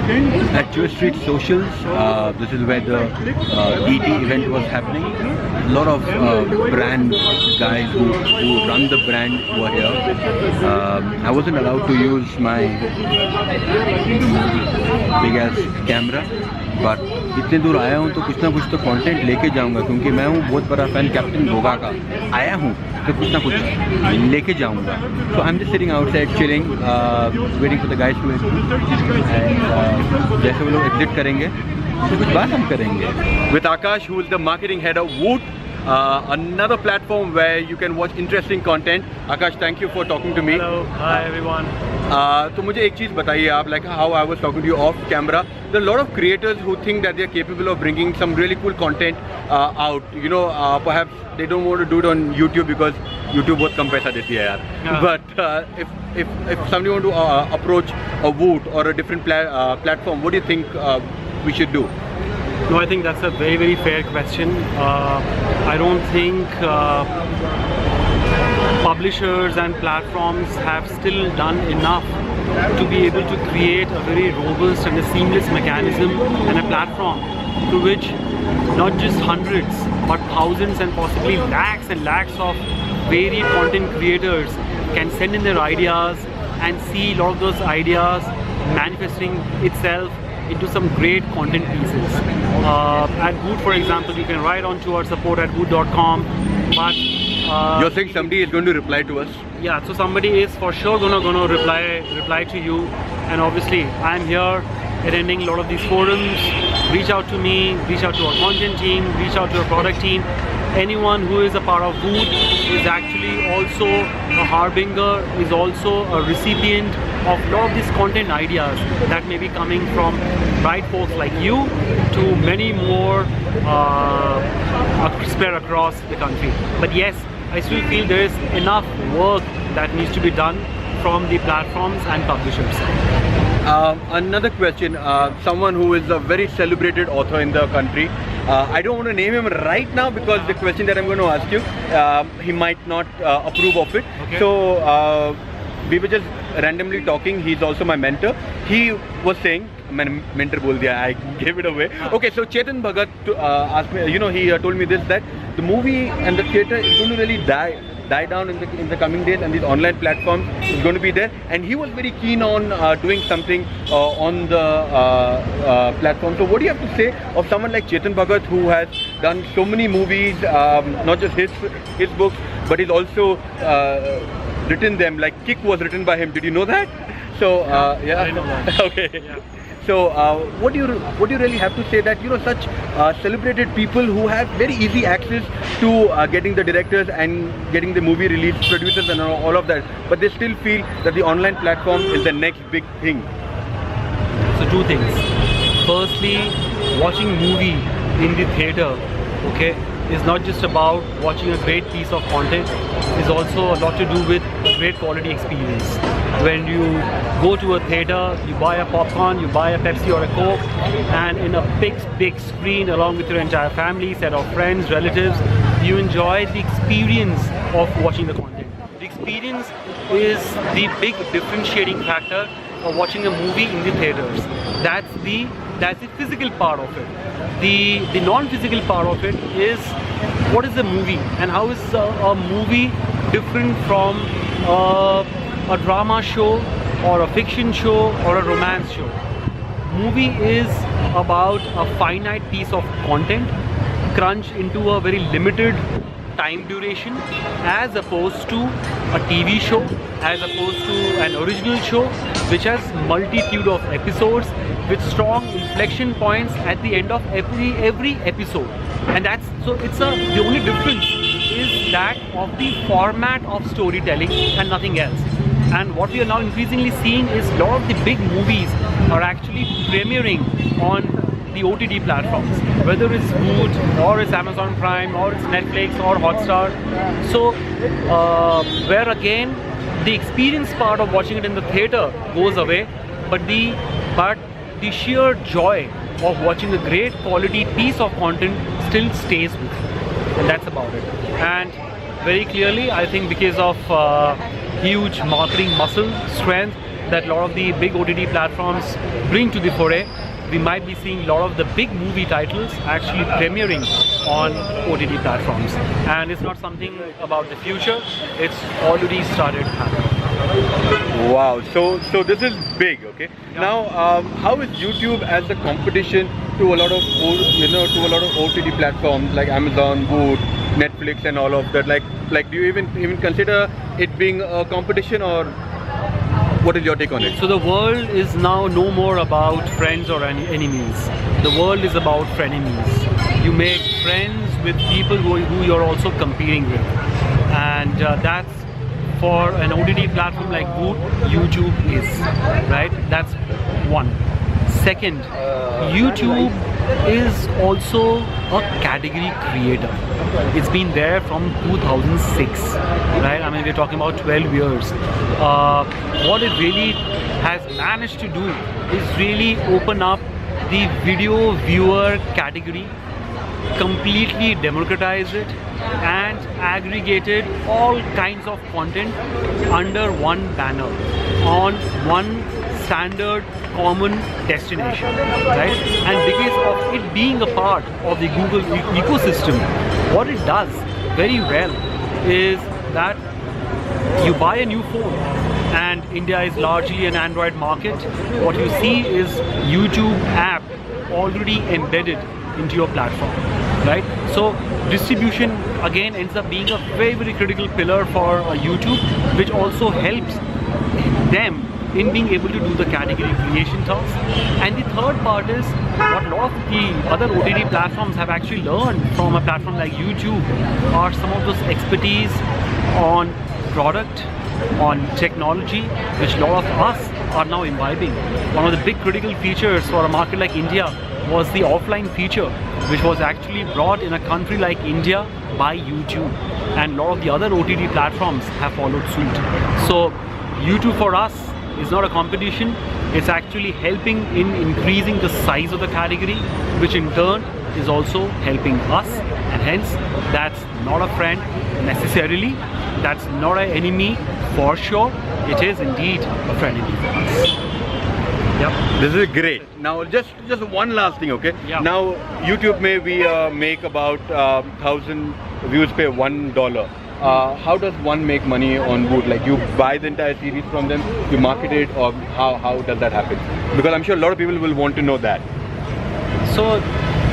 at Jewish Street Socials. This is where the DT event was happening. A lot of brand guys who run the brand were here. I wasn't allowed to use my big ass camera, but इतने दूर आया हूँ तो कुछ ना कुछ तो content लेके जाऊँगा, क्योंकि मैं हूँ बहुत बड़ा फैन कैप्टन गोगा का. आया हूँ तो कुछ ना कुछ लेके जाऊँगा. So I'm just sitting outside chilling, waiting for the guys to exit. And जैसे वो लोग एग्जिट करेंगे तो कुछ बात हम करेंगे. With Akash, who is the marketing head of Voot, another platform where you can watch interesting content. Akash, thank you for talking to me. Hello, hi everyone. तो मुझे एक चीज़ बताइए आप, like how I was talking to you off camera. There are a lot of creators who think that they are capable of bringing some really cool content out. You know, perhaps they don't want to do it on YouTube because YouTube बहुत कम पैसा देती है यार. But if somebody want to approach a Voot or a different platform, what do you think we should do? No, I think that's a very, very fair question. I don't think publishers and platforms have still done enough to be able to create a very robust and a seamless mechanism and a platform through which not just hundreds but thousands and possibly lakhs and lakhs of varied content creators can send in their ideas and see a lot of those ideas manifesting itself into some great content pieces. At Voot, for example, you can write on to our support at Voot.com, but you're saying somebody is going to reply to us? Yeah, so somebody is for sure gonna reply to you, and obviously I'm here attending a lot of these forums. Reach out to me, reach out to our content team, reach out to our product team. Anyone who is a part of Voot is actually also a harbinger, is also a recipient of a lot of these content ideas that may be coming from bright folks like you to many more spread across the country. But yes, I still feel there is enough work that needs to be done from the platforms and publishers. Another question, someone who is a very celebrated author in the country. I don't want to name him right now because the question that I'm going to ask you, he might not approve of it. Okay. So we were just randomly talking. He's also my mentor. He was saying, mentor bol diya, I gave it away. Okay, so Chetan Bhagat asked me, you know, he told me this, that the movie and the theatre is going to really die down in the coming days, and these online platforms is going to be there, and he was very keen on doing something on the platform. So what do you have to say of someone like Chetan Bhagat, who has done so many movies, not just his books, but he's also written them, like Kick was written by him. Did you know that? So yeah. I didn't know that. Okay. Yeah. So what do you really have to say that, you know, such celebrated people who have very easy access to getting the directors and getting the movie release, producers and all of that, but they still feel that the online platform is the next big thing? So two things. Firstly, watching movie in the theatre, okay, is not just about watching a great piece of content. It's also a lot to do with a great quality experience. When you go to a theatre, you buy a popcorn, you buy a Pepsi or a Coke, and in a big screen along with your entire family, set of friends, relatives, you enjoy the experience of watching the content. The experience is the big differentiating factor of watching a movie in the theatres. That's the physical part of it. The non-physical part of it is what is the movie and how is a movie different from a drama show or a fiction show or a romance show. Movie is about a finite piece of content crunched into a very limited time duration, as opposed to a TV show, as opposed to an original show which has multitude of episodes with strong inflection points at the end of every episode. And that's so it's the only difference is that of the format of storytelling and nothing else. And what we are now increasingly seeing is a lot of the big movies are actually premiering on the OTT platforms, whether it's Voot or it's Amazon Prime or it's Netflix or Hotstar. So where again the experience part of watching it in the theatre goes away, but the sheer joy of watching a great quality piece of content still stays with you, and that's about it. And very clearly, I think because of huge marketing muscle strength that a lot of the big OTT platforms bring to the foray, we might be seeing a lot of the big movie titles actually premiering on OTT platforms. And it's not something about the future, it's already started happening. Wow, so this is big, okay? Yeah. Now, how is YouTube as a competition to a lot of OTT platforms like Amazon, Voot, Netflix, and all of that? Like, do you even consider it being a competition, or what is your take on it? So the world is now no more about friends or enemies. The world is about frenemies. You make friends with people who you're also competing with, and that's for an OTT platform like Voot, YouTube is, right? That's one. Second, YouTube is also a category creator. It's been there from 2006, right? I mean, we're talking about 12 years. What it really has managed to do is really open up the video viewer category, completely democratize it, and aggregated all kinds of content under one banner on one standard common destination, right? And because of it being a part of the Google ecosystem, what it does very well is that you buy a new phone, and India is largely an Android market. What you see is YouTube app already embedded into your platform, right? So distribution again ends up being a very, very critical pillar for YouTube, which also helps them in being able to do the category creation task. And the third part is what a lot of the other OTT platforms have actually learned from a platform like YouTube are some of those expertise on product, on technology, which a lot of us are now imbibing. One of the big critical features for a market like India was the offline feature, which was actually brought in a country like India by YouTube, and a lot of the other OTT platforms have followed suit. So YouTube for us is not a competition, it's actually helping in increasing the size of the category, which in turn is also helping us, and hence that's not a friend necessarily, that's not an enemy for sure, it is indeed a frenemy for us. Yep. This is great. Now, just one last thing, okay? Yeah. Now, YouTube may we make about 1,000 views per $1. How does one make money on Voot? Like, you buy the entire series from them, you market it, or how does that happen? Because I'm sure a lot of people will want to know that. So,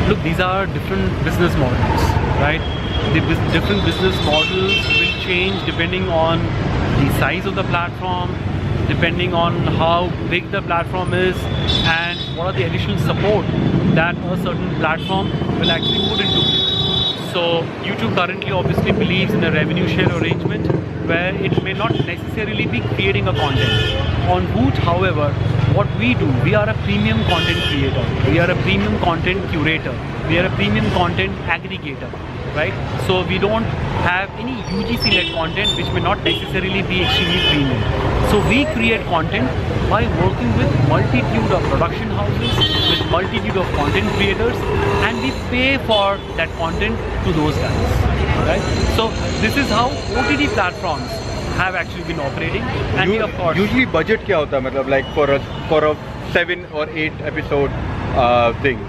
look, these are different business models, right? The different business models will change depending on the size of the platform, depending on how big the platform is, and what are the additional support that a certain platform will actually put into it. So YouTube currently obviously believes in a revenue share arrangement where it may not necessarily be creating a content. On Voot, however, what we do, we are a premium content creator, we are a premium content curator, we are a premium content aggregator, right? So we don't have any UGC-led content which may not necessarily be extremely premium. So we create content by working with multitude of production houses, with multitude of content creators, and we pay for that content to those guys, right? So this is how OTT platforms have actually been operating, and we of course usually budget क्या होता है, मतलब like for a 7 or 8 episode thing?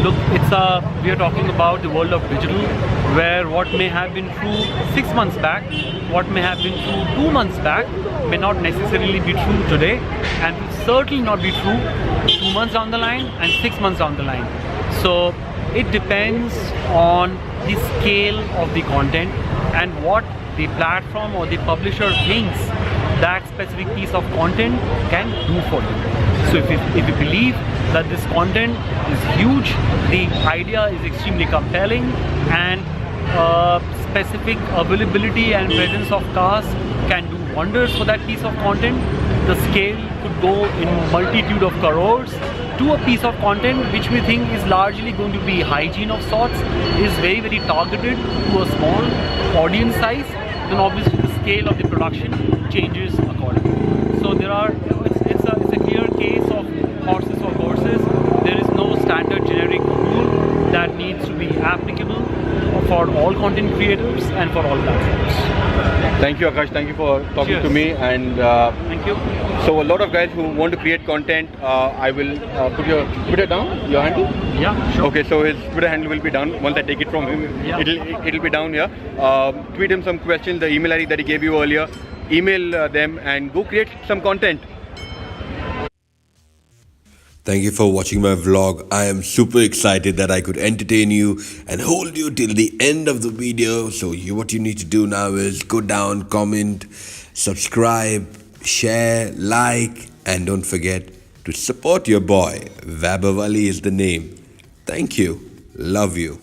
Look, we are talking about the world of digital, where what may have been true 6 months back, what may have been true 2 months back, may not necessarily be true today, and will certainly not be true 2 months down the line and 6 months down the line. So it depends on the scale of the content and what the platform or the publisher thinks that specific piece of content can do for you. So if you believe that this content is huge, the idea is extremely compelling, and specific availability and presence of cars can do wonders for that piece of content, the scale could go in multitude of crores, to a piece of content which we think is largely going to be hygiene of sorts, is very, very targeted to a small audience size, then obviously the scale of the production changes accordingly. So it's a clear case of horses for courses. There is no standard generic rule that needs to be applicable for all content creators and for all platforms. Thank you, Akash. Thank you for talking Cheers. to me. And Thank you. so, a lot of guys who want to create content, I will put your Twitter down, your handle. Yeah, sure. Okay, so his Twitter handle will be down. Once I take it from him, Yeah. it'll be down here. Tweet him some questions, the email ID that he gave you earlier. Email them and go create some content. Thank you for watching my vlog. I am super excited that I could entertain you and hold you till the end of the video. So what you need to do now is go down, comment, subscribe, share, like, and don't forget to support your boy. Vabavali is the name. Thank you. Love you.